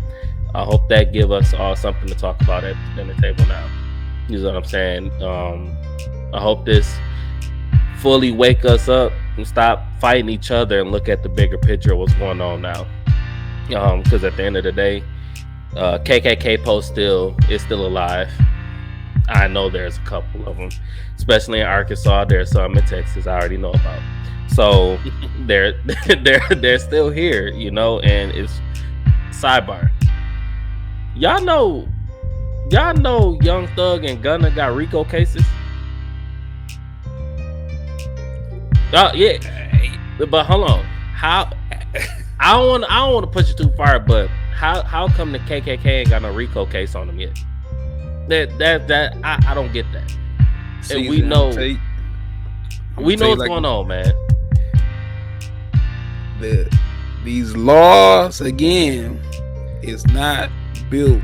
B: I hope that give us all something to talk about at the dinner table now. You know what I'm saying? I hope this fully wake us up and stop fighting each other and look at the bigger picture of what's going on now. Because at the end of the day, KKK post is still alive. I know there's a couple of them, especially in Arkansas. There's some in Texas I already know about. So they're still here, and it's sidebar. Y'all know Young Thug and Gunna got RICO cases. Yeah. But hold on. How? I don't want to push it too far, but how come the KKK ain't got no RICO case on them yet? That I don't get that. And we know what's going on, man.
A: These laws again is not built.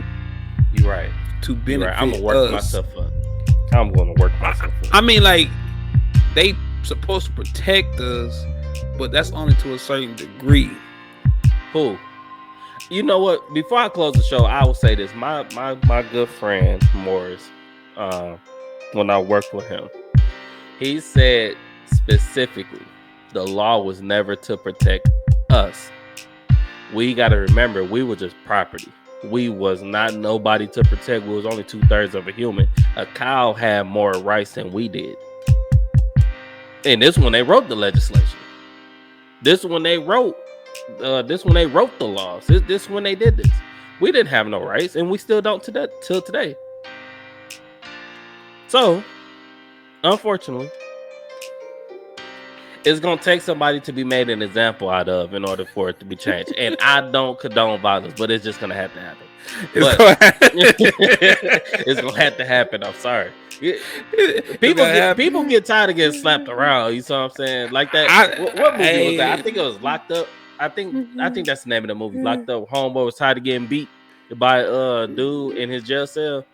B: You're right.
A: To benefit
B: I'm gonna work myself up. I'm gonna work myself up.
A: I mean, like, they supposed to protect us, but that's only to a certain degree.
B: Who? You know what? Before I close the show, I will say this. My good friend Morris, when I worked with him, he said specifically the law was never to protect us. We got to remember, we were just property. We was not nobody to protect. We was only 2/3 of a human. A cow had more rights than we did. And this when they wrote the legislation. This when they wrote the laws. This when they did this. We didn't have no rights, and we still don't till today. So, unfortunately, it's gonna take somebody to be made an example out of in order for it to be changed. And I don't condone violence, but it's just gonna have to happen. It's gonna have to happen. I'm sorry. People get tired of getting slapped around. You saw what I'm saying? Like that. What movie was that? I think it was Locked Up. I think that's the name of the movie. Locked Up. Homeboy was tired of getting beat by a dude in his jail cell.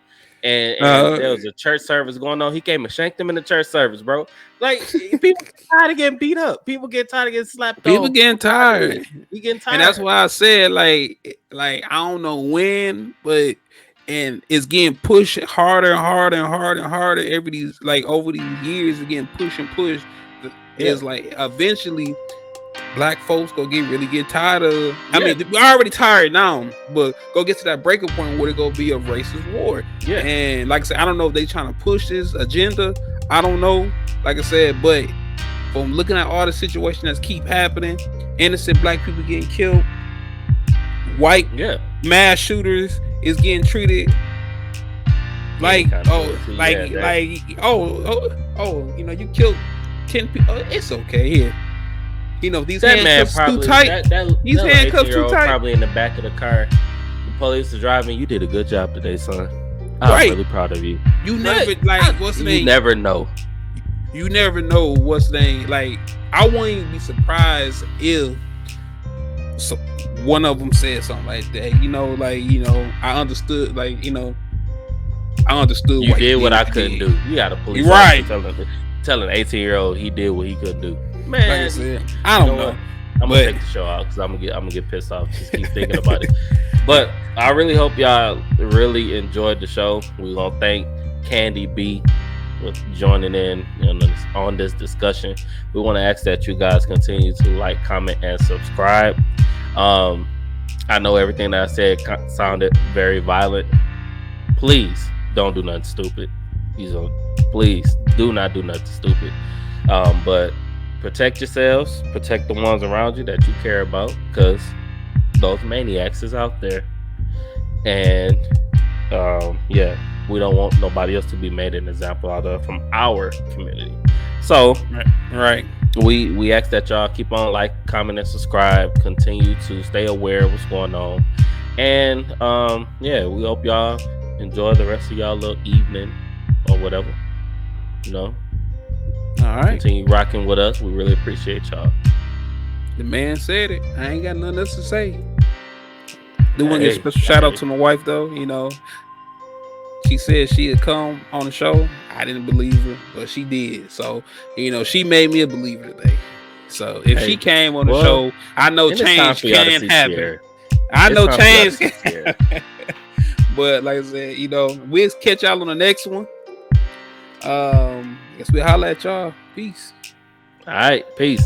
B: And there was a church service going on. He came and shanked him in the church service, bro. Like, people get tired of getting beat up. People get tired of getting slapped.
A: People getting tired.
B: We getting tired.
A: And that's why I said, like I don't know when, but it's getting pushed harder and harder and harder and harder over these years. It's getting pushed and pushed. It's like eventually black folks really get tired of. I mean, we're already tired now, but go get to that breaking point where it go be a racist war. Yeah. And like I said, I don't know if they trying to push this agenda. I don't know. Like I said, but from looking at all the situations that keep happening, innocent black people getting killed, white mass shooters is getting treated like you killed 10 people. It's okay here. You know, these handcuffs too tight. These handcuffs too tight.
B: Probably in the back of the car. The police are driving. You did a good job today, son. I'm really proud of you.
A: You never what's the name?
B: You never know.
A: You never know what's the name. Like, I won't even be surprised if one of them said something like that. I understood. I understood.
B: You did what I couldn't do. You got a police officer telling an 18-year-old he did what he couldn't do. Man,
A: like I said, I don't know.
B: I'm gonna take the show out because I'm gonna get pissed off. Just keep thinking about it. But I really hope y'all really enjoyed the show. We gonna thank Candy B for joining in on this discussion. We want to ask that you guys continue to like, comment, and subscribe. I know everything that I said sounded very violent. Please don't do nothing stupid. Please do not do nothing stupid. But protect yourselves, protect the ones around you that you care about, because those maniacs is out there. And we don't want nobody else to be made an example out of from our community. So
A: right.
B: We ask that y'all keep on like, comment, and subscribe. Continue to stay aware of what's going on. And we hope y'all enjoy the rest of y'all little evening or whatever.
A: All right.
B: Continue rocking with us. We really appreciate y'all.
A: The man said it. I ain't got nothing else to say. Do want to give a special shout out to my wife though. She said she'd come on the show. I didn't believe her, but she did. So, she made me a believer today. So if she came on the show, I know change can happen. I know change can happen. But like I said, we'll catch y'all on the next one. I guess we'll holler at y'all. Peace.
B: All right. Peace.